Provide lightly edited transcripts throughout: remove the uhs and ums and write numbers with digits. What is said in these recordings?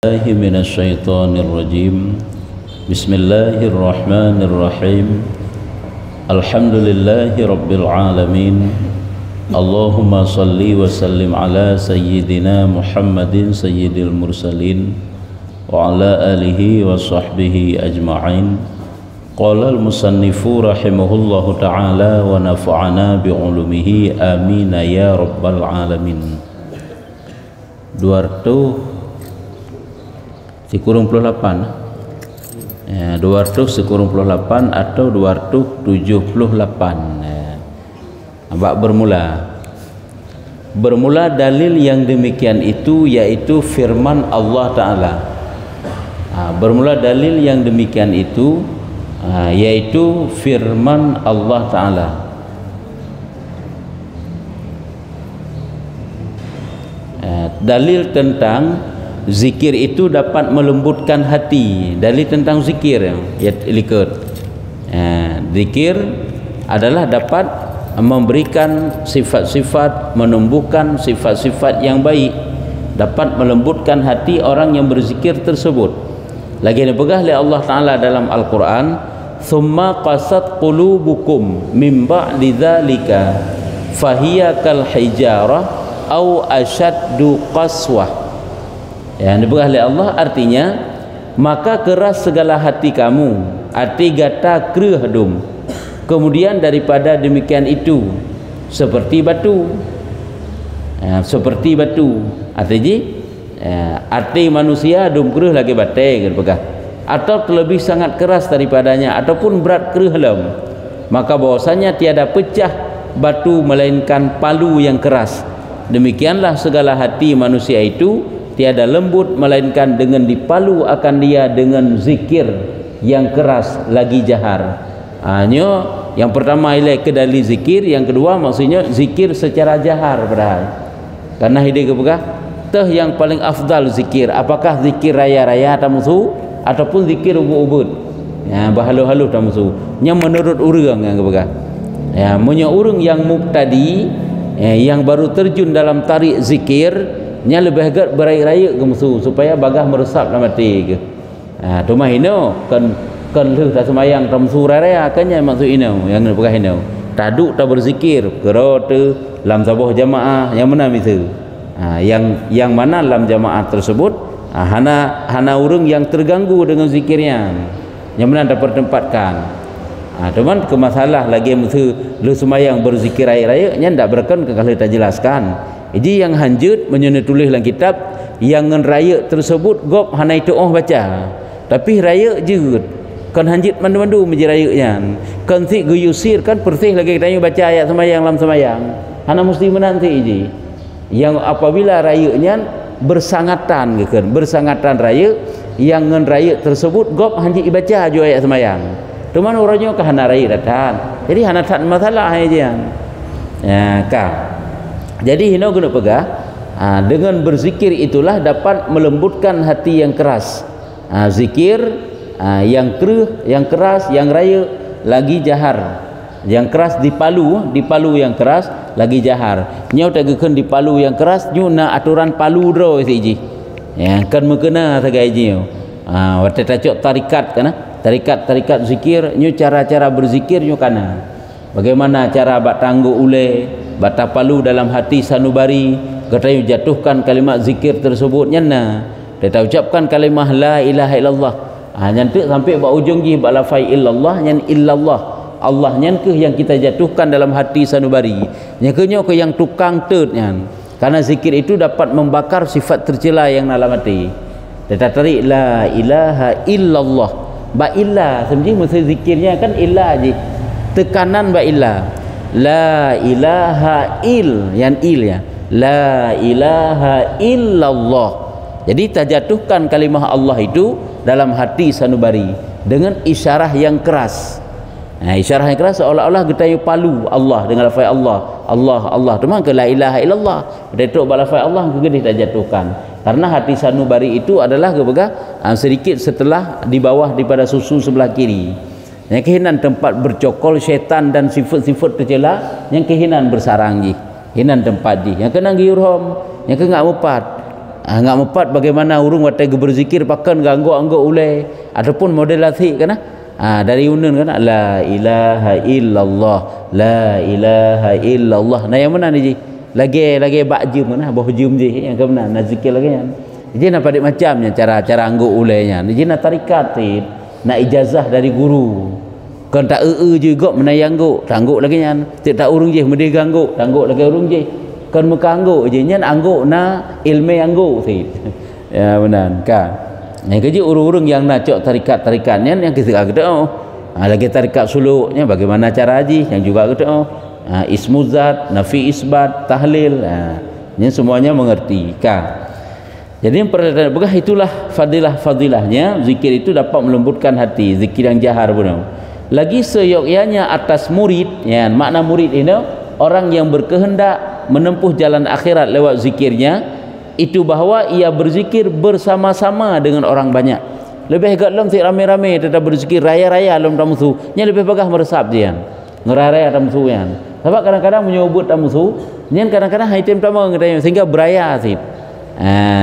الله من الشيطان الرجيم بسم الله الرحمن الرحيم الحمد لله رب العالمين اللهم صل وسلم على سيدنا محمد سيد المرسلين وعلى آله وصحبه أجمعين قال المصنف رحمه الله تعالى ونفعنا بعلومه آمين يا رب العالمين 248 248 atau 278 Abak bermula dalil yang demikian itu yaitu firman Allah Ta'ala. Bermula dalil yang demikian itu yaitu firman Allah Ta'ala. Dalil tentang zikir itu dapat melembutkan hati. Dalil tentang zikir ya likut. Zikir adalah dapat memberikan sifat-sifat, menumbuhkan sifat-sifat yang baik, dapat melembutkan hati orang yang berzikir tersebut. Lagi dipegang oleh Allah Ta'ala dalam Al-Quran, thumma qasat qulubukum min ba'di dzalika fahiya kal hijarah au asyaddu qaswah. Yang dipegang oleh Allah artinya, maka keras segala hati kamu, hati gata kerah dum. Kemudian daripada demikian itu seperti batu. Seperti batu. Artinya hati manusia dum kerah lagi batai dipegang. Atau terlebih sangat keras daripadanya ataupun berat kerah lem. Maka bahwasanya tiada pecah batu melainkan palu yang keras. Demikianlah segala hati manusia itu tiada lembut melainkan dengan dipalu akan dia dengan zikir yang keras lagi jahar. Yang pertama ialah kedali zikir, yang kedua maksudnya zikir secara jahar padahal. Karena hidup kepegah teh yang paling afdal zikir, apakah zikir raya-raya tamusu ataupun zikir ubud-ubud. Berhalu-halu tamusu. Yang menurut urang yang kepegah. Punya urang yang mubtadi, yang baru terjun dalam tarik zikir, nya lebih agak berai-raya ke musuh supaya bagah meresap dalam hati ke. Tu mah ino kan leh tak semayang tam suraya kannya maksud ino yang nak pegah ino. Taduk tak berzikir kero tu dalam sabah jamaah yang mana mitu. Yang mana dalam jamaah tersebut hana urang yang terganggu dengan zikirnya. Yang mana dapat tempatkan. Teman ke masalah lagi musuh lu semayang berzikir raya-raya nya ndak berken kalau tak jelaskan. Jadi yang hanjut menyuruh tulis dalam kitab yang ngen raya tersebut gop hana itu baca. Tapi raya je kan hanjut mandu-mandu menjadi rayanya. Kan si guyusir kan persih lagi kita baca ayat semayang lam semayang. Hana mesti menanti je. Yang apabila rayanya bersangatan kan, bersangatan raya yang ngen raya tersebut gop hanjut dibaca je ayat semayang. Cuman orangnya ke hana raya datang. Jadi hana tak masalah aja. Jadi hina guna pegah dengan berzikir itulah dapat melembutkan hati yang keras. Zikir yang keras, yang raya lagi jahar. Yang keras dipalu yang keras lagi jahar. Nyau tak gekan dipalu yang keras nyu na aturan palu dro siji. Kan mengkena sagai nyu. Wate tacok tarikat kana? Tarikat zikir nyu cara-cara berzikir nyu kana. Bagaimana cara bak tangguh ule bata palu dalam hati sanubari katayu jatuhkan kalimat zikir tersebut nyana kita ucapkan kalimah la ilaha illallah nyantik sampai bak ujung ji bak lafai illallah nyan illallah Allah nyan ke yang kita jatuhkan dalam hati sanubari nyakenyo ke yang tukang tet nyan karena zikir itu dapat membakar sifat tercela yang dalam hati kita tarik la ilaha illallah bak illa sebenarnya masa zikirnya kan illa je tekanan bak illa la ilaha yang ya la ilaha illallah. Jadi terjatuhkan kalimah Allah itu dalam hati sanubari dengan isyarah yang keras. Isyarah yang keras seolah-olah getayu palu Allah dengan lafaz Allah teman ke la ilaha illallah detok lafaz Allah ke gede terjatuhkan karena hati sanubari itu adalah kebegah sedikit setelah di bawah daripada susu sebelah kiri. Yang kehinan tempat bercokol syaitan dan sifat-sifat tercela, yang kehinan bersarang ji, hinan tempat ji, yang kena giurhom, yang kena upat, ngak mepat bagaimana urung watai berzikir pakan ganggu-anggu ulai ataupun model latih kan dari unun kan la ilaha illallah la ilaha illallah nah yang mana ni ji lagi bakjum kan bah jum je yang ke mana nak zikir lagi kan jadi nak padik macamnya cara anggu ulainya jadi nak tarikat ti nak ijazah dari guru kan tak juga menayang anggu tangguk lagi kan tak urung je mesti ganggu tangguk lagi urung je kan muka anggu je nyan anggu na ilmu anggu ti ya benar kan yang kerja urung-urung yang nak cok tarikat-tarikatnya yang kita kata lagi tarikat suluknya bagaimana cara haji yang juga kata ismuzat nafi isbat tahlil ini semuanya mengerti kan jadi yang perhatian begah itulah fadilahnya zikir itu dapat melembutkan hati zikir yang jahar pun lagi seyogyanya atas murid ya makna murid ini orang yang berkehendak menempuh jalan akhirat lewat zikirnya itu bahawa ia berzikir bersama-sama dengan orang banyak lebih agak lom tik rame-rame tetap berzikir raya-raya lom tamusu nya lebih bagah meresap dia ngeraya tamusu yan sebab kadang-kadang menyebut tamusu nya kadang-kadang item pertama sehingga beraya sih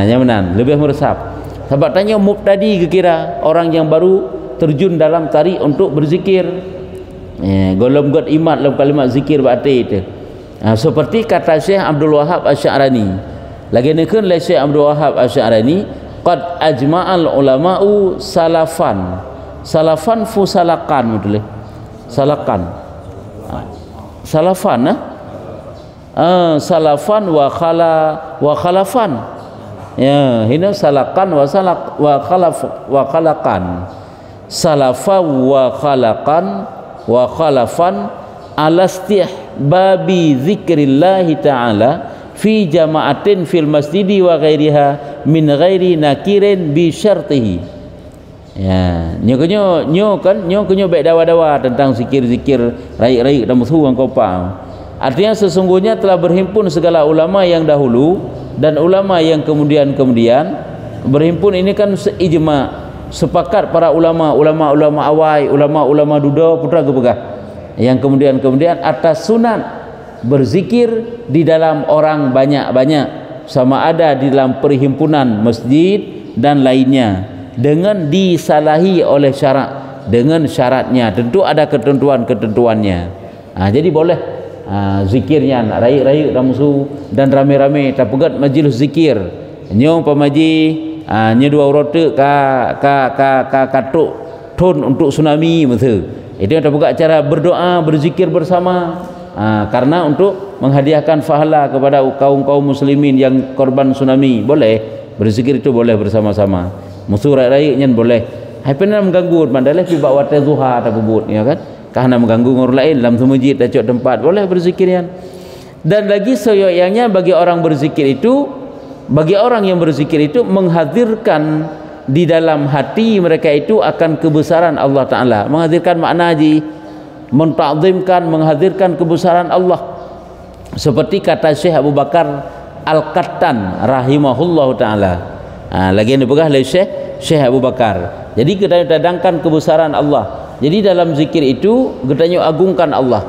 yang benar lebih meresap sebab tanya mubtadi kira orang yang baru terjun dalam tarik untuk berzikir golom god imat dalam kalimat zikir berarti itu seperti kata Syekh Abdul Wahab Asy'arani lagi nekeun le Syekh Abdul Wahab Asy'arani qad ajma'al ulama'u salafan fusalakan betul salakan salafan salafan wa khalafan ya hina salakan wa khalakan salafa wa khalafan alastih babi zikrillahi ta'ala fi jama'atin fil masjidi wa ghairiha min ghairi nakirin bi syartihi ya nyo baik dawa-dawa tentang zikir-zikir raik-raik dan musuh kau faham artinya sesungguhnya telah berhimpun segala ulama yang dahulu dan ulama yang kemudian berhimpun ini kan seijma sepakat para ulama awai ulama duda putra kepegah yang kemudian atas sunat berzikir di dalam orang banyak-banyak sama ada di dalam perhimpunan masjid dan lainnya dengan disalahi oleh syarat dengan syaratnya tentu ada ketentuannya jadi boleh zikirnya raik-raik ramsu dan rame-rame tapegat majlis zikir nyo pamaji nya dua rote ka katuk ton untuk tsunami betul itu yang tapegat cara berdoa berzikir bersama karena untuk menghadiahkan pahala kepada kaum muslimin yang korban tsunami boleh berzikir itu boleh bersama-sama musuh rakyat boleh hanya mengganggu mandaleh pi bawa zuha ta bubut ya kan karena mengganggu orang lain dalam masjid dan tempat boleh berzikirnya dan lagi seyogyanya bagi orang yang berzikir itu menghadirkan di dalam hati mereka itu akan kebesaran Allah Ta'ala menghadirkan makna haji menta'zimkan menghadirkan kebesaran Allah seperti kata Syekh Abu Bakar Al-Qattan rahimahullahu ta'ala lagi yang dipegah oleh Syekh Abu Bakar jadi kita dadangkan kebesaran Allah jadi dalam zikir itu kita agungkan Allah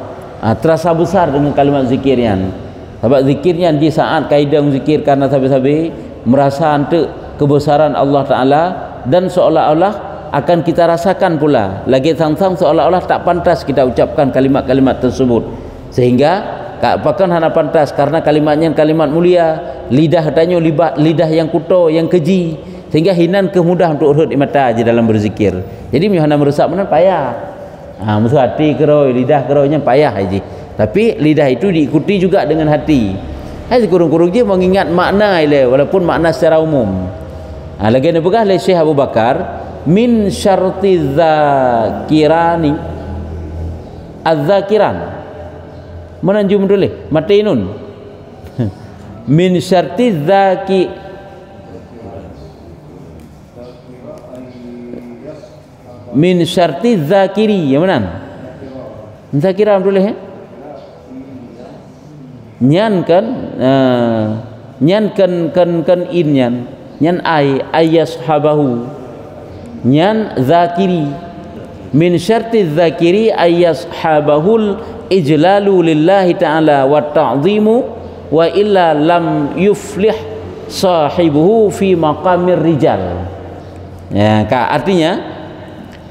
terasa besar dengan kalimat zikirnya sebab zikirnya di saat kaidang zikir karena sabi-sabi merasa ante kebesaran Allah Ta'ala dan seolah-olah akan kita rasakan pula lagi sang-sang seolah-olah tak pantas kita ucapkan kalimat-kalimat tersebut sehingga bahkan hana pantas karena kalimatnya kalimat mulia lidah tanya lidah yang kuto yang keji sehingga hinan kemudah untuk urut mata di dalam berzikir jadi hana merusak mana payah musuh hati keroi lidah keroinya payah haji tapi lidah itu diikuti juga dengan hati kurung-kurung je mengingat makna walaupun makna secara umum lagi ada pegah oleh Syekh Abu Bakar min syarti zakirani az-zakiran menanjum dulu matinun min syarti min syarti zakiri yang mana zakiran dulu nyan kan inyan nyan ayashabahu nyan zakiri min syarti zakiri ayashabahul ijlalu lillahi ta'ala wa ta'zimu wa illa lam yuflih sahibuhu fi maqamir rijal. Ya, artinya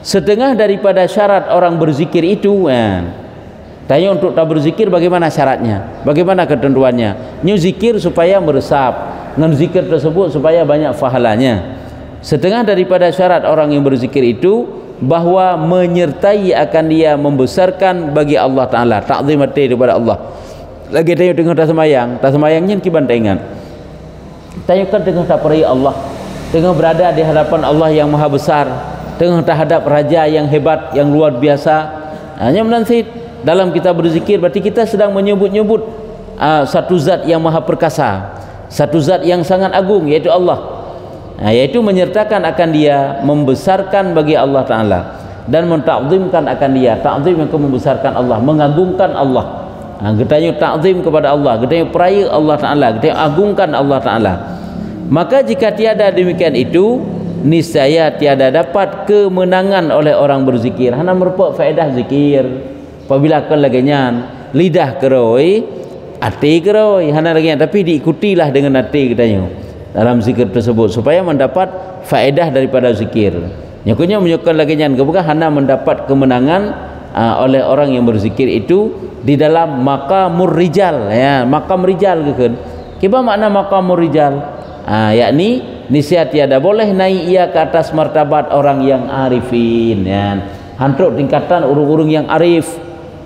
setengah daripada syarat orang berzikir itu, tanya untuk tak berzikir bagaimana syaratnya, bagaimana ketentuannya. Nyu zikir supaya meresap, dengan zikir tersebut supaya banyak pahalanya. Setengah daripada syarat orang yang berzikir itu bahwa menyertai akan dia membesarkan bagi Allah Ta'ala, ta'zim hati kepada Allah. Lagi tanya tengah tak semayangnya kiban tak ingat, tanyakan tengah tak perai Allah, tengah berada di hadapan Allah yang maha besar, tengah terhadap raja yang hebat, yang luar biasa. Hanya menanti dalam kita berzikir berarti kita sedang menyebut-nyebut satu zat yang maha perkasa, satu zat yang sangat agung, yaitu Allah. Yaitu menyertakan akan dia, membesarkan bagi Allah Ta'ala, dan mentakzimkan akan dia. Takzim yang membesarkan Allah, mengagungkan Allah. Getanya takzim kepada Allah, getanya peraya Allah Ta'ala, getanya agungkan Allah Ta'ala. Maka jika tiada demikian itu, niscaya tiada dapat kemenangan oleh orang berzikir. Hana merupakan faedah zikir apabila kelagenyan lidah keroi, hati keroi, hana lagi, tapi diikutilah dengan hati katanya dalam zikir tersebut supaya mendapat faedah daripada zikir. Nyakunya menyukai laginya kebuka hana mendapat kemenangan oleh orang yang berzikir itu di dalam maqamur rijal, ya, maqam rijal ke. Kiba makna maqamur rijal? Yakni niscaya tiada boleh naik ia ke atas martabat orang yang arifin, ya. Hantruk tingkatan urung-urung yang arif,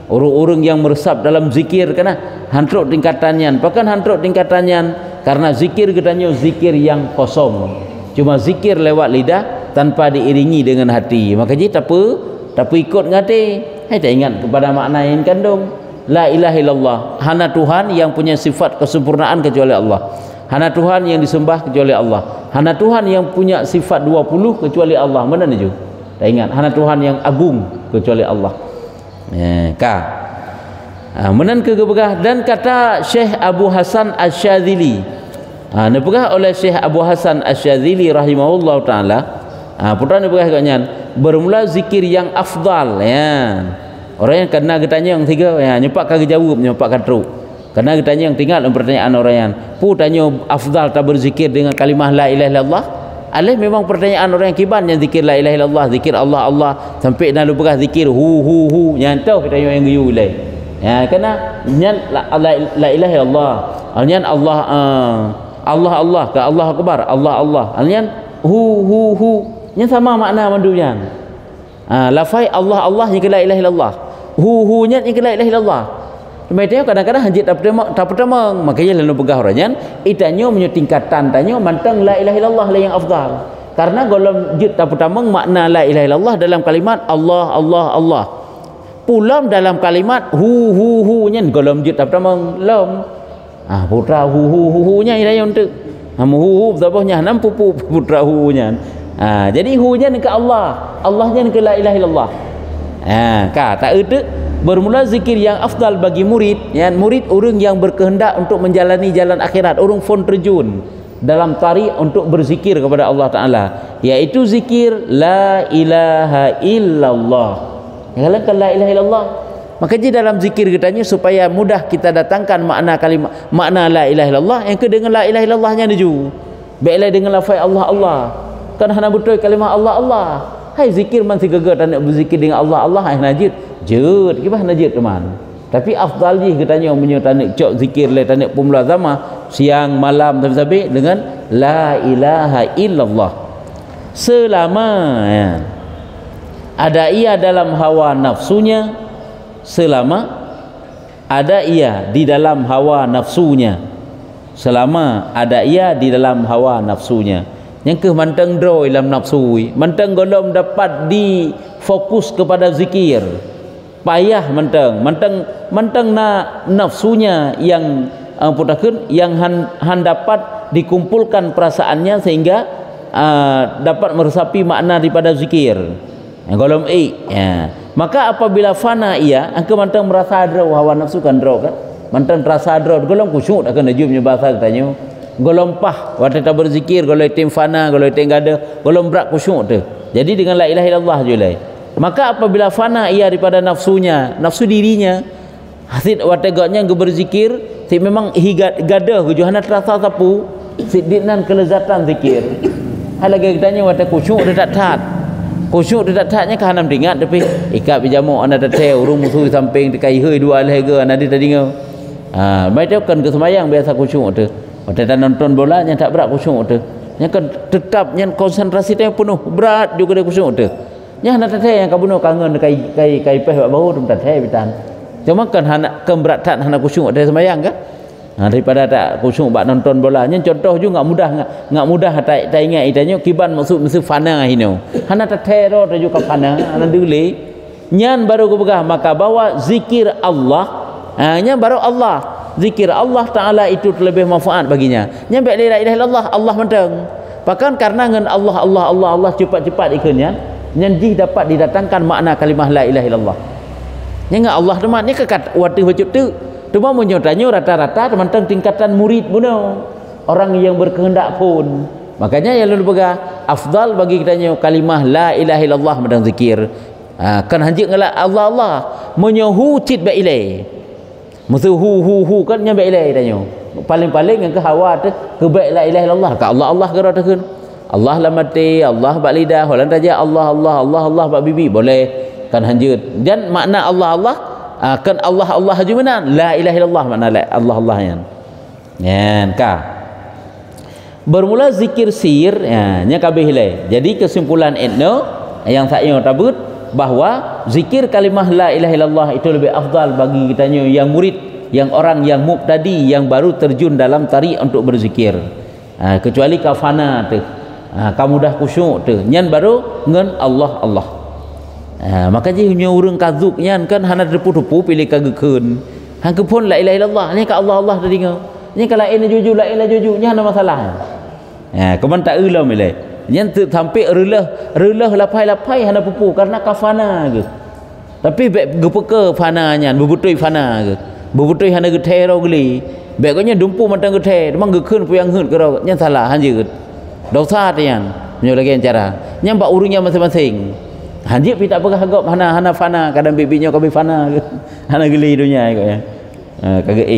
urung-urung yang meresap dalam zikir, karena hantruk tingkatannya, bahkan hantruk tingkatannya karena zikir katanya zikir yang kosong, cuma zikir lewat lidah tanpa diiringi dengan hati. Maka jadi tak ikut ngati. Tak ingat kepada makna yang kandung. La ilaha illallah, hana Tuhan yang punya sifat kesempurnaan kecuali Allah, hana Tuhan yang disembah kecuali Allah, hana Tuhan yang punya sifat 20 kecuali Allah. Mana ni ju? Tak ingat, hana Tuhan yang agung kecuali Allah. Menan kegebegah. Dan kata Syekh Abu Hasan Asy-Syadzili, nepegah oleh Syekh Abu Hasan Asy-Syadzili rahimahullah ta'ala, putra nepegah katanya bermula zikir yang afdal, ya. Orang yang kena getanya yang tiga, ya, nyepak kagak jawab, nyepak katruk. Karena getanya yang tinggal pertanyaan orang yang pu tanya afdal tak berzikir dengan kalimah la ilaha illallah. Alih memang pertanyaan orang yang kiban yang zikir la ilaha illallah, zikir Allah Allah sampai nak lupa zikir hu nyantau kita yang giyu lai. Ya, kena nyan la ilaha illallah, nyan Allah Allah Allah ke Allah akbar, Allah Allah, nyan hu nyan sama makna mandunya. Lafai Allah Allah yang la ilaha illallah, hu nyan yang la ilaha illallah. Mereka kadang-kadang hajit tak pertama, makanya lalu pegah orangnya itanya punya tingkatan, tanya mantang la ilaha illallah lah yang afdal. Karena golong jid tak pertama makna la ilaha illallah dalam kalimat Allah Allah Allah. Pulam dalam kalimat hu nya golong jid tak pertama lom. Putra hu nya ida untuk. Hu zabahnya nam pupu putra hu nya. Jadi hu nya ke Allah, Allahnya ke la ilaha illallah. Tak itu bermula zikir yang afdal bagi murid, ya, murid orang yang berkehendak untuk menjalani jalan akhirat, orang fon terjun dalam tarik untuk berzikir kepada Allah Ta'ala, yaitu zikir la ilaha illallah. Kalau la ilaha illallah, maka di dalam zikir katanya supaya mudah kita datangkan makna kalimat, makna la ilaha illallah yang ke dengan la ilaha illallahnya diju baiklah dengan lafaz Allah Allah, kan hana betul kalimah Allah Allah. Hai zikir man sigaga tak nak berzikir dengan Allah Allah, hai najid jut kibah najid teman. Tapi afdal je katanya punya tanik cok zikir le tanik pemulazamah siang malam sampai dengan la ilaha illallah. Selama ada ia dalam hawa nafsunya, selama ada ia di dalam hawa nafsunya, selama ada ia di dalam hawa nafsunya. Yang ke manteng draw dalam nafsu, manteng golom dapat difokus kepada zikir, payah manteng na nafsunya yang putakeun yang han dapat dikumpulkan perasaannya sehingga dapat meresapi makna daripada zikir. Golom maka apabila fana ia angka manteng merasa draw hawa nafsu kan draw kan, manteng terasa draw golom khusyuk akan najumnya bahasa katanya. Golong pah waktu tak berzikir, golong tim fana, golong tim gada, golong berat khusyuk tu. Jadi dengan la ilaha illallah julai. Maka apabila fana ia daripada nafsunya, nafsu dirinya, hasil wategaknya berzikir, memang gada ke johana terasa sapu, siddinan kelezatan zikir. Hal lagi katanya wata khusyuk dia tak tat. Khusyuk dia tak tatnya ke hanam ingat tapi ikat pijama anda teteh urung musuh samping dekai hơi dua leh ke anda tadi ngau. Baik dia kan ke semayang biasa khusyuk tu. Wata nonton bola nya tak berat khusyuk tu. Nya kan tetap nya konsentrasi dia penuh berat juga dia khusyuk tu. Nya anda teteh yang kabuno kangen kai peh bau tu teteh bitan. Cuma kan hana keberatan hana khusyuk dia semayang kan? Daripada tak khusyuk bak nonton bola nya contoh juga ngak mudah tak ingat itanya kiban maksud mesti fana hino hana tatero tu juga fana hana dule nyan baru ku pegah maka bawa zikir Allah nya baru Allah zikir Allah taala itu lebih manfaat baginya nya la ilaha illallah Allah menteng bahkan karena ngan Allah cepat-cepat ikannya nyan jih dapat didatangkan makna kalimah la ilaha illallah nya ngak Allah teman ni kekat watu wujud tu. Cuma menyotanya rata-rata teman-teman tingkatan murid puno orang yang berkehendak pun makanya yang lalu pegah afdal bagi kitanya kalimah la ilaha illallah medang zikir kan hanjik ngala Allah menyohu cit ba ilai musuh hu kan nya ba ilai tanya paling-paling yang ke hawa tu ke baik la ilaha illallah ka Allah gerak tekan Allah la mati Allah ba lidah holan raja Allah ba bibi boleh kan hanjut dan makna Allah kan Allah jumanan la ilaha illallah makna la Allah yan ka bermula zikir sir nya kabeh hilai jadi kesimpulan etno yang saya tabut bahawa zikir kalimah la ilaha illallah itu lebih afdal bagi kitanya yang murid yang orang yang mubtadi yang baru terjun dalam tarik untuk berzikir kecuali kafana tu kamu dah khusyuk tu nyan baru ngan Allah maka je urang kazuk nyan kan hana depu-depu pilih kagekeun hang pun la ilaha illallah ni ka Allah tadi ngau ni kalau lain jujur la ilaha jujur nya hana masalah keman tak eulah milai nyan tu sampai reulah lapai hana pupu karena kafana ke tapi bek gepeke fana nyan bebutui fana ke bebutui hana gethe ro geli bek ko nya dumpu matang gethe memang gekeun puyang heut ke ro nyan salah hanjeut dosa tian nyo lagi cara nyam bak urungnya masing-masing hanjip pi tak pegah agak hana fana kadang bibinya kabe fana hana geli dunia kok ya kagak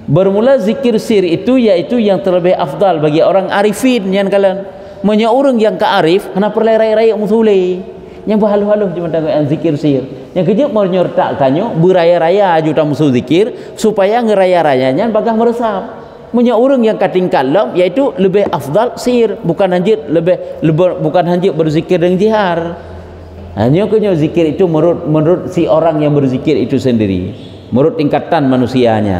bermula zikir sir itu yaitu yang terlebih afdal bagi orang arifin yang kalian menye urang yang kearif hana perlerai-rai musule yang berhaluh-haluh cuma yang zikir sir yang kejep mau nyertakannya beraya-raya juta musuh zikir supaya ngeraya-rayanya bagah meresap menye urang yang kating kalam yaitu lebih afdal sir bukan hanjit bukan hanjit berzikir dengan jihar. Hanya punya zikir itu menurut si orang yang berzikir itu sendiri, menurut tingkatan manusianya.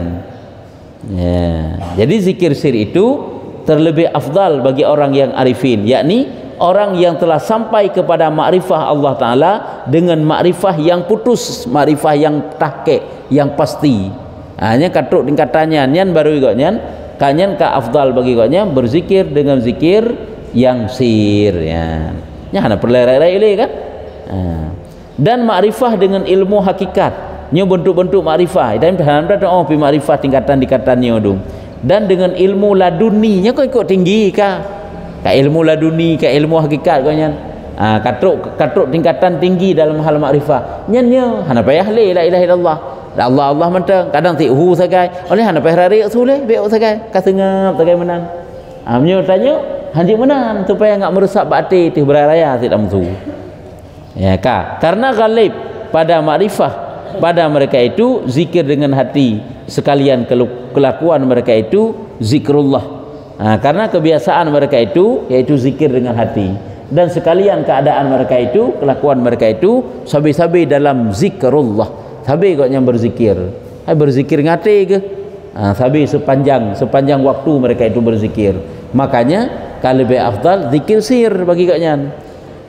Jadi zikir sir itu terlebih afdal bagi orang yang arifin, yakni orang yang telah sampai kepada makrifah Allah Taala dengan makrifah yang putus, makrifah yang tahqiq, yang pasti. Hanya katuk tingkatannya, nyan baru igotnya, kanyan ka afdal bagi igotnya berzikir dengan zikir yang sir. Nya hana perlerai-lerai kan? Dan makrifah dengan ilmu hakikat nyo bentuk-bentuk makrifah dan pi makrifah tingkatan-tingkatannya tu dan dengan ilmu laduni nya kau ikut tinggi ka ilmu laduni ka ilmu hakikat kau nyan katuk tingkatan tinggi dalam hal makrifah nya hana payah le la ilaha illallah Allah mentang kadang ti hu sagai oleh hana payah rari usule be sagai kasengap sagai menan nyo tanya hanji menan supaya enggak merusak bakti ti beraya tidak musuh karena galib pada makrifah pada mereka itu zikir dengan hati sekalian kelakuan mereka itu zikrullah karena kebiasaan mereka itu yaitu zikir dengan hati dan sekalian keadaan mereka itu kelakuan mereka itu sabi-sabi dalam zikrullah sabi kok yang berzikir berzikir ngate ke sabi sepanjang waktu mereka itu berzikir makanya kalau lebih afdal zikir sir bagi koknya.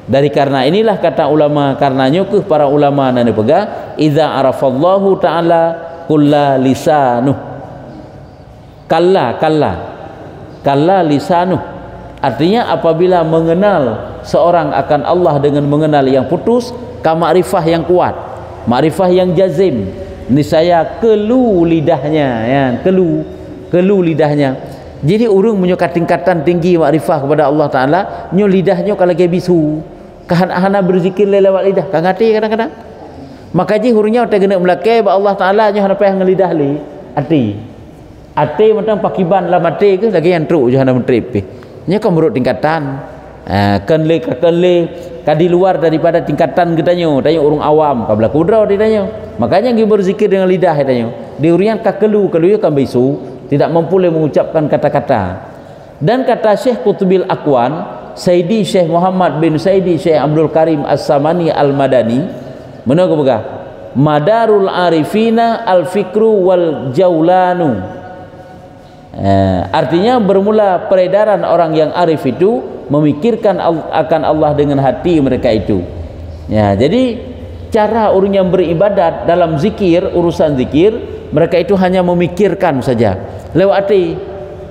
Dari karena inilah kata ulama karenanya ke para ulama nana pega idza arafallahu taala kulla lisanuh kalla lisanuh artinya apabila mengenal seorang akan Allah dengan mengenal yang putus ka makrifah yang kuat makrifah yang jazim niscaya kelu lidahnya kelu lidahnya jadi urung menyokat tingkatan tinggi makrifah kepada Allah Taala nyo lidahnya kalau ge bisu kahana berzikir lewat lidah kangati kadang-kadang maka ji hurungnya tak kena melakai ba Allah Taala nya hana payah ngelidah li hati ate macam pakiban lah mate ke lagi yang truk je hana mentrip nya kan menurut tingkatan kenle di luar daripada tingkatan kita tanya orang awam kabla kudraw dia tanya makanya dia berzikir dengan lidah dia tanya di urian kakelu kan bisu tidak mampu mengucapkan kata-kata. Dan kata Syekh Qutubil Aqwan Sayyidi Syekh Muhammad bin Sayyidi Syekh Abdul Karim As-Samani Al-Madani mana ke begah madarul arifina al-fikru wal jaulanu. Artinya bermula peredaran orang yang arif itu memikirkan akan Allah dengan hati mereka itu. Ya, jadi cara orang yang beribadat dalam zikir, urusan zikir, mereka itu hanya memikirkan saja lewat hati,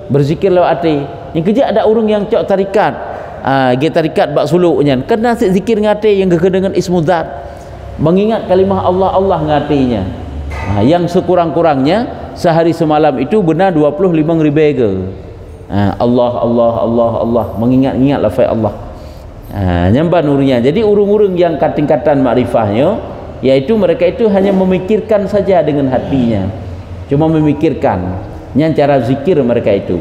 berzikir lewat hati. Yang kerja ada orang yang cok tarikat, dia tarikat bak suluknya, kena zikir ngati yang dengan ismu zat, mengingat kalimah Allah ngatinya. Yang sekurang-kurangnya sehari semalam itu benar 25.000 ke. Allah mengingat-ingat lafaz Allah. Nyamban urungnya. Jadi urung-urung yang tingkatan makrifahnya yaitu mereka itu hanya memikirkan saja dengan hatinya. Cuma memikirkan. Yang cara zikir mereka itu.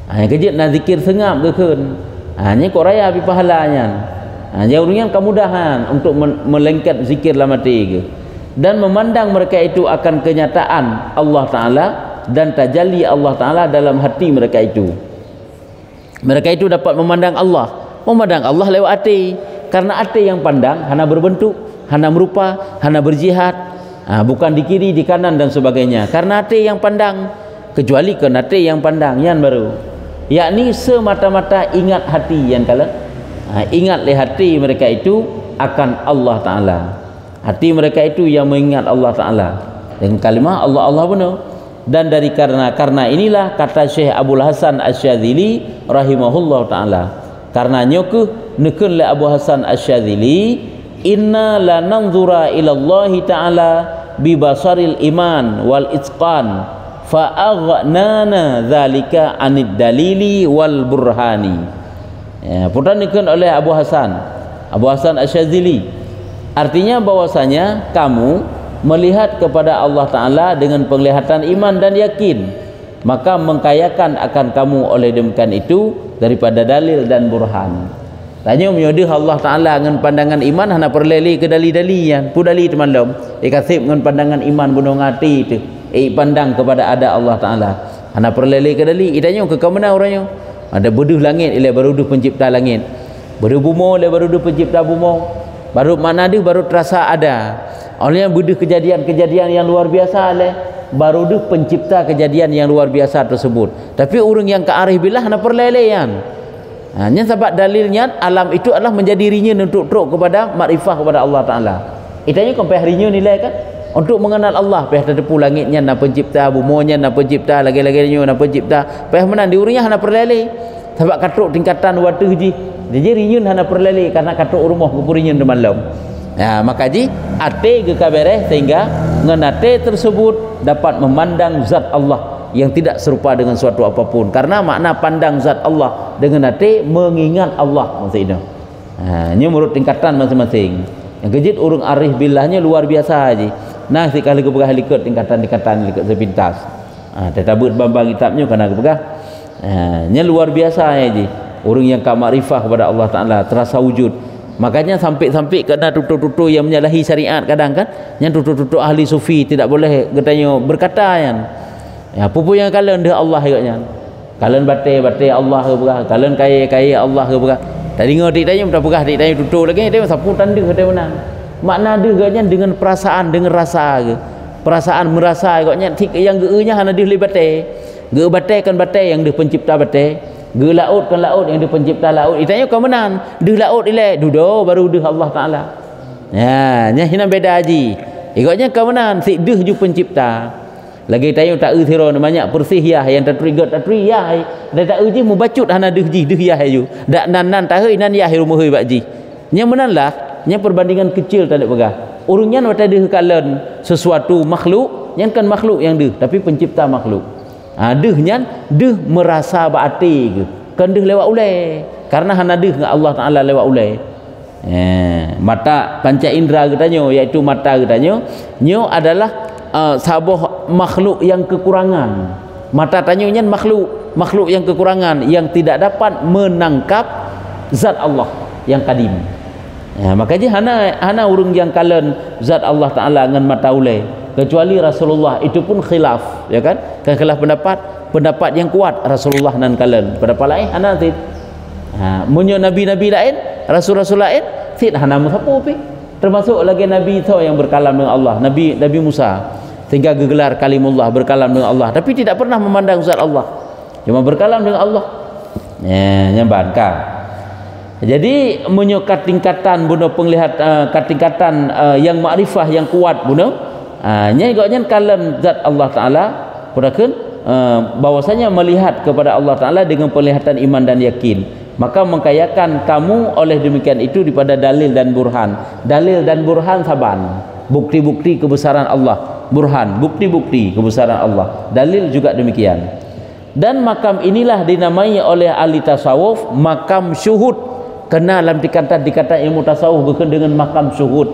Kejut nak zikir sengap ke kan. Nya kok raya api pahalanya. Urungnya kemudahan untuk melengket zikir dalam hati ke. Dan memandang mereka itu akan kenyataan Allah Ta'ala dan tajalli Allah Ta'ala dalam hati mereka itu. Mereka itu dapat memandang Allah lewat hati, karena hati yang pandang hana berbentuk, hana merupa, hana berjihad, bukan di kiri, di kanan dan sebagainya, karena hati yang pandang. Kecuali ke hati yang pandang yang baru, yakni semata-mata ingat hati yang kala ingatlah hati mereka itu akan Allah Ta'ala. Hati mereka itu yang mengingat Allah Ta'ala dengan kalimah Allah benar. Dan dari karena inilah kata Syekh Abdul Hasan Asy-Syadzili rahimahullah ta'ala, karena nyokuh nekun le Abu Hasan Asy-Syadzili, inna la nanzura ila Allah ta'ala bi basaril iman wal itqan fa aghnana dzalika anid dalili wal burhani. Putra nekun oleh Abu Hasan Asy-Syadzili, artinya bahwasanya kamu melihat kepada Allah Ta'ala dengan penglihatan iman dan yakin, maka mengkayakan akan kamu oleh demikian itu daripada dalil dan burhan. Tanya menyodih Allah Ta'ala dengan pandangan iman hana perleli ke dali-dalian pu dali teman-teman ikasib dengan pandangan iman bunuh hati itu pandang kepada ada Allah Ta'ala hana perleli ke dali. Itanya ke kemana orangnya ada beduh langit ila baru pencipta langit, beduh bumo ila baru pencipta bumo, baru mana dia baru terasa ada. Oleh yang buduh kejadian-kejadian yang luar biasa oleh baru dia pencipta kejadian yang luar biasa tersebut. Tapi orang yang kearif billah hana perlelean. Hanya sebab dalilnya alam itu adalah menjadi rinya untuk truk kepada makrifah kepada Allah Ta'ala. Itanya sampai harinya nilai kan untuk mengenal Allah. Peh terdepu langitnya nak pencipta, bumonya nak pencipta, lagi-laginya nak pencipta. Peh menan di orangnya hana perlele. Sebab katruk tingkatan watuh ji. Jadi rinyun hana perlele karena katruk rumah kupurinyun malam. Maka ji ate ke kabereh sehingga ngenate tersebut dapat memandang zat Allah yang tidak serupa dengan suatu apapun, karena makna pandang zat Allah dengan hati mengingat Allah maksudnya. Ini menurut tingkatan masing-masing. Yang kejit urung arif billahnya luar biasa ji. Nah sekali ke pegah likut tingkatan likut sepintas. Tetabut bambang kitabnya kena ke pegah. Nya luar biasa ya ji. Orang yang kamarifah kepada Allah Ta'ala terasa wujud. Makanya sampai kena tutur-tutur yang menyalahi syariat kadang kan, yang tutur-tutur ahli sufi tidak boleh katanya berkata yang pupu yang kalian dah Allah katanya, kalian batai Allah ke berah, kalian kaya Allah ke berah. Tadi ngotik tanya minta berah dik tanya tutur lagi dia sapu tanda dia menang. Makna dia katanya dengan perasaan, dengan rasa ke. Perasaan merasa katanya yang geunya hana dia batai. Geu batai kan batai yang dia pencipta batai. Ge laut kan laut yang dia pencipta laut. Itanya kau menang. Deh laut ile dudo baru deh Allah Ta'ala. Nya hina beda haji. Ikutnya kau menang si deh ju pencipta. Lagi tanya tak thiro banyak persih ya yang tertrigger ya. Dan tak uji mubacut hana deh ji deh ya ju. Dak nan tahe nan ya rumah hoi bakji. Nya menanlah nya perbandingan kecil tak ada pegah. Urungnya wata deh kalen sesuatu makhluk yang kan makhluk yang deh tapi pencipta makhluk. Dehnya deh merasa baati ke kan deh lewat ulai karena hana deh dengan Allah Ta'ala lewat ulai. Mata panca indera katanya iaitu mata katanya nyo adalah sabah makhluk yang kekurangan. Mata tanyunya makhluk yang kekurangan yang tidak dapat menangkap zat Allah yang kadim. Ya, makanya hana urung yang kalen zat Allah Taala dengan mata ulai, kecuali Rasulullah itu pun khilaf, ya kan? Khilaf pendapat yang kuat Rasulullah nan kalen. Pendapat lain hana tid. Munyo nabi-nabi lain, rasul-rasul lain tid hana musapu pi. Termasuk lagi nabi itu yang berkalam dengan Allah, Nabi Musa. Sehingga gegelar kalimullah, berkalam dengan Allah, tapi tidak pernah memandang zat Allah, cuma berkalam dengan Allah. Nyambankan. Jadi menyokat tingkatan bunuh penglihat tingkatan yang makrifah yang kuat bunuh. Nyai gaknya kalam zat Allah Taala purakeun bahwasanya melihat kepada Allah Taala dengan penglihatan iman dan yakin. Maka mengkayakan kamu oleh demikian itu daripada dalil dan burhan. Dalil dan burhan saban, bukti-bukti kebesaran Allah. Burhan, bukti-bukti kebesaran Allah. Dalil juga demikian. Dan makam inilah dinamai oleh ahli tasawuf makam syuhud. Kena dalam tingkatan ilmu tasawuf berkenaan dengan makam syuhud.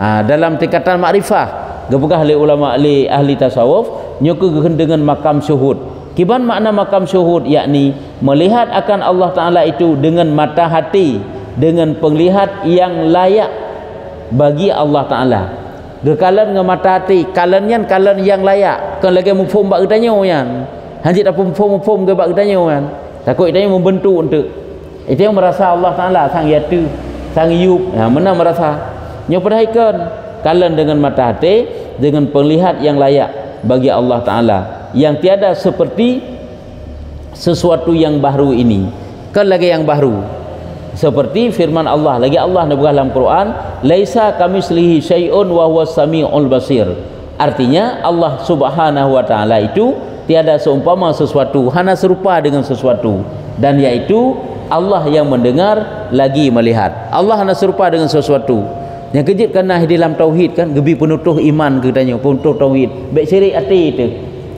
Dalam tingkatan makrifah gepegah oleh ulama ahli tasawuf nyoku dengan makam syuhud. Kiban makna makam syuhud, yakni melihat akan Allah Taala itu dengan mata hati, dengan penglihat yang layak bagi Allah Taala. Gekalan dengan mata hati, kalan yang layak. Kan lagi mufum bak tanya yan. Hanjit apa mufum ke bak tanya yan. Takut tanya membentuk untuk. Itu yang merasa Allah Taala sang yatu, sang yub. Mana merasa? Nyo perhatikan kalan dengan mata hati, dengan penglihat yang layak bagi Allah Taala, yang tiada seperti sesuatu yang baru ini. Kan lagi yang baru. Seperti firman Allah, lagi Allah nabuh dalam Quran, laisa kamitslihi syai'un wa huwas samiul basir. Artinya Allah Subhanahu wa taala itu tiada seumpama sesuatu, hana serupa dengan sesuatu, dan yaitu Allah yang mendengar lagi melihat. Allah hana serupa dengan sesuatu. Yang kejut kena dalam tauhid kan, gebi penutuh iman katanya, penutuh tauhid. Baik syirik hati itu.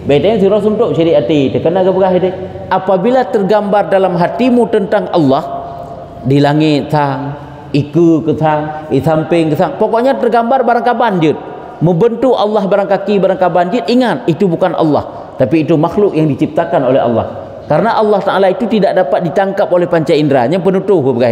Baik tanya surah untuk syirik hati itu. Kena gabah itu. Apabila tergambar dalam hatimu tentang Allah, di langit tang, iku ke tang, di samping ke tang, pokoknya tergambar barangka banjir, membentuk Allah barangka kaki barangka banjir, ingat itu bukan Allah, tapi itu makhluk yang diciptakan oleh Allah. Karena Allah Taala itu tidak dapat ditangkap oleh panca inderanya, penutuh berkah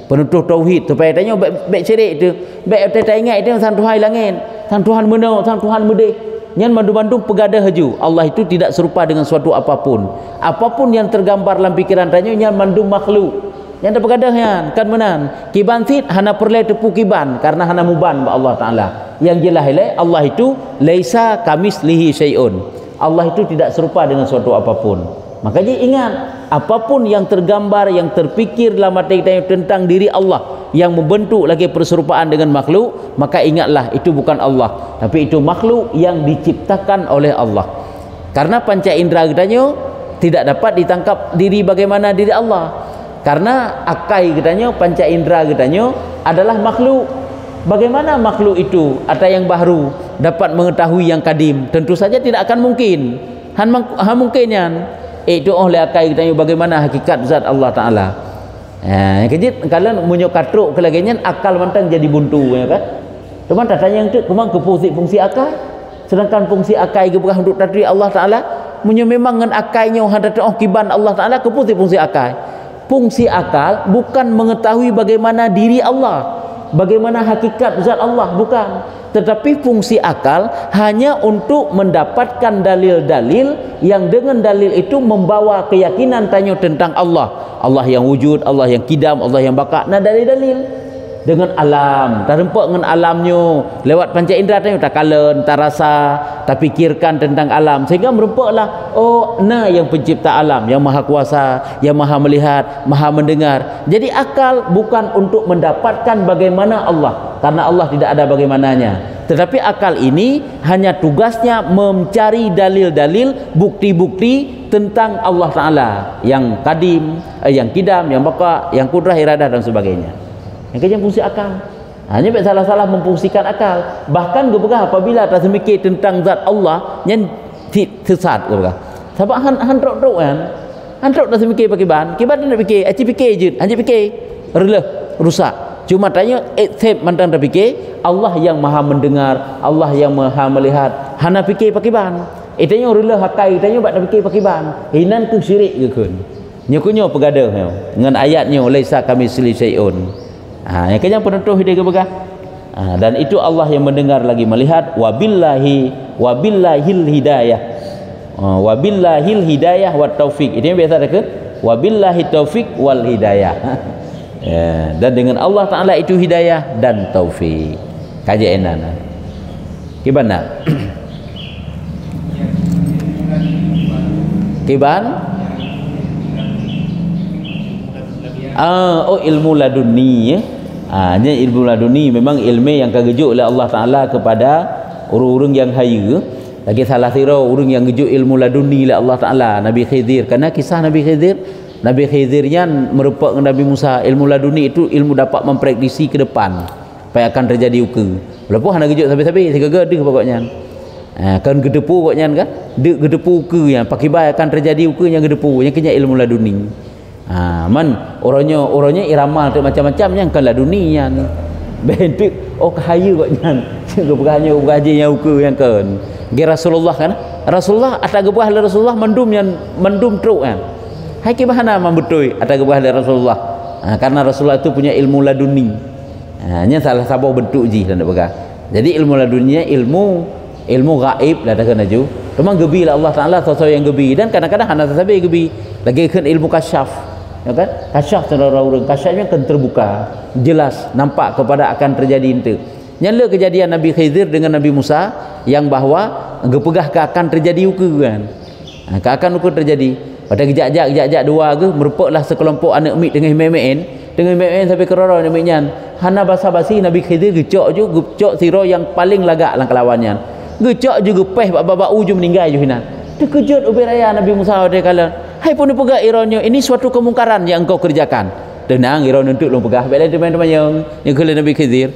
penutuh tauhid. Supaya tanya baik syirik itu, baik kita ingat itu sang Tuhan langit, sang Tuhan menau, sang Tuhan medeh. Yang mandu-mandu pegadah haju. Allah itu tidak serupa dengan suatu apapun. Apapun yang tergambar dalam pikiran tanya yang mandu makhluk. Yang ada pegadahnya kan menan kiban sit hana perle tepu kiban karena hana muban ba Allah Taala. Yang jelas Allah itu laisa kamislihi syai'un. Allah itu tidak serupa dengan suatu apapun. Makanya ingat, apapun yang tergambar, yang terpikir dalam hati kita tentang diri Allah yang membentuk lagi perserupaan dengan makhluk, maka ingatlah itu bukan Allah, tapi itu makhluk yang diciptakan oleh Allah. Karena panca indera katanya tidak dapat ditangkap diri bagaimana diri Allah. Karena akai katanya, panca indera katanya adalah makhluk. Bagaimana makhluk itu atau yang baru dapat mengetahui yang kadim? Tentu saja tidak akan mungkin. Mungkinnya itu oleh akai katanya bagaimana hakikat zat Allah Taala. Kejit kalian munyo katruk kelagian akal mantan jadi buntu ya kan. Cuma tanya yang tu memang ke fungsi akal. Sedangkan fungsi akai ke bukan untuk tadi Allah Taala, munyo memang ngan akainya hadat kiban Allah Taala ke fungsi akai. Fungsi akal bukan mengetahui bagaimana diri Allah, bagaimana hakikat zat Allah, bukan. Tetapi fungsi akal hanya untuk mendapatkan dalil-dalil yang dengan dalil itu membawa keyakinan tanya tentang Allah. Allah yang wujud, Allah yang kidam, Allah yang baka. Nah dalil-dalil dengan alam, tak rempak dengan alamnya lewat panca indera tanya tak kalen, tak rasa, tak fikirkan tentang alam sehingga merumpaklah nah yang pencipta alam, yang maha kuasa, yang maha melihat, maha mendengar. Jadi akal bukan untuk mendapatkan bagaimana Allah, karena Allah tidak ada bagaimananya. Tetapi akal ini hanya tugasnya mencari dalil-dalil, bukti-bukti tentang Allah Ta'ala yang kadim, yang kidam, yang baka, yang kudrah, iradah dan sebagainya. Yang kerja fungsi akal. Hanya salah-salah memfungsikan akal. Bahkan gepegah apabila tak semikir tentang zat Allah yang sesat gepegah. Sebab han-trok-trok kan. Han-trok tak semikir pakai ban. Kiban nak fikir, aci fikir je. Hanya fikir releh, rusak. Cuma tanya iktib mantan dah fikir Allah yang maha mendengar, Allah yang maha melihat. Hana fikir pakai ban. Tanya rela hakai, tanya bak dah fikir pakai ban. Hinan tu syirik ke kun. Nyokunyo pegadah dengan ayatnya laisa kamisli syai'un. Yang kenyang penentu dia ke begah. Dan itu Allah yang mendengar lagi melihat. Wabillahil hidayah. Wabillahil hidayah wa taufik. Itu yang biasa ada ke? Wabillahi taufik wal hidayah. Dan dengan Allah Ta'ala itu hidayah dan taufik. Kaji enan. Gimana? Kiban? Ilmu laduni ya. Ilmu laduni memang ilmu yang kagejuk oleh Allah Ta'ala kepada orang-orang yang haya. Lagi salah sira orang yang gejuk ilmu laduni oleh Allah Ta'ala, Nabi Khidir. Karena kisah Nabi Khidir yang merupakan Nabi Musa. Ilmu laduni itu ilmu dapat memprediksi ke depan apa yang akan terjadi uka. Walaupun hana gejuk sampai-sampai segera-gera pokoknya. Kan gedepu pokoknya kan. Dek gedepu uka yang pakai bay akan terjadi uka yang gedepu yang kena ilmu laduni. Orangnya iramal tu macam-macam yang kan laduni yang bentuk kahaya pokoknya. Keberhanya gaji yang uka yang kan. Rasulullah kan. Rasulullah atas gebah Rasulullah mendum teruk kan. Hai ke bahana membetui atas gebah Rasulullah. Karena Rasulullah itu punya ilmu laduni. Nya salah satu bentuk ji dan begah. Jadi ilmu laduninya ilmu gaib lah dah kena ju. Memang gebi lah Allah Taala sesuatu yang gebi dan kadang-kadang hana sahabat gebi. Lagi kan ilmu kasyaf. Ya kan? Kasyaf orang-orang kasyafnya kan terbuka, jelas nampak kepada akan terjadi itu. Nyala kejadian Nabi Khidir dengan Nabi Musa yang bahawa gepegah ke akan terjadi uka kan. Ke akan uka terjadi. Pada kejak-jak dua ke merupakanlah sekelompok anak mik dengan memen sampai kerara anak miknya. Hana basa-basi Nabi Khidir gecok siro yang paling lagak lang kelawannya. Gecok juga peh bab-bab uju meninggal je hinan. Terkejut ubi raya Nabi Musa dia kala, "Hai pun pegah ironyo, ini suatu kemungkaran yang engkau kerjakan." Tenang iron untuk lu pegah. Baiklah teman-teman yang kala Nabi Khidir.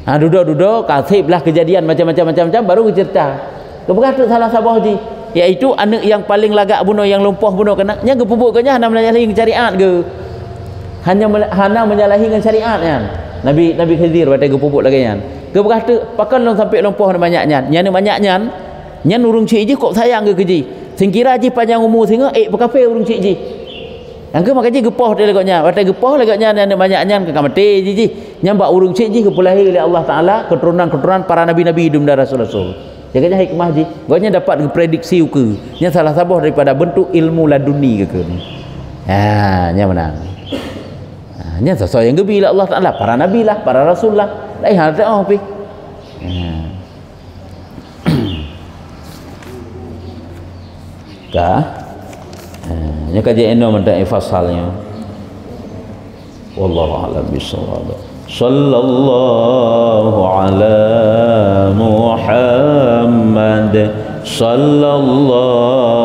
Duduk kasiblah kejadian macam-macam baru cerita. Kepegah tu salah sabah ji, iaitu anak yang paling lagak bunuh yang lumpuh bunuh kena nya gepupuknya hana menyalahi syariat ke. Hana menyalahi dengan syariat kan. Nabi Khidir batai gepupuk lagi kan. Kepegah tu pakan long sampai lumpuh banyaknya. Nya banyaknya nya urung cik ji kok sayang ke ji. Singkira ji panjang umur singa berkafe urung cik ji. Yang ke makanya gepoh dia legaknya. Batai gepoh legaknya nya banyaknya ke kamati ji. Nyambak urung cik ji kepulahi oleh Allah Ta'ala keturunan para nabi-nabi hidup dan rasul-rasul. Jaganya hikmah ji gaknya dapat prediksi uka nya salah sabah daripada bentuk ilmu laduni ke ni. Nya menang. Nya sesuatu yang gebi lah Allah Ta'ala, para nabi lah, para rasul lah. Lain hal tak apa. Kah? Nya kajian eno mendak fasalnya. Wallahu a'lam bissawab. Sallallahu ala Muhammad sallallahu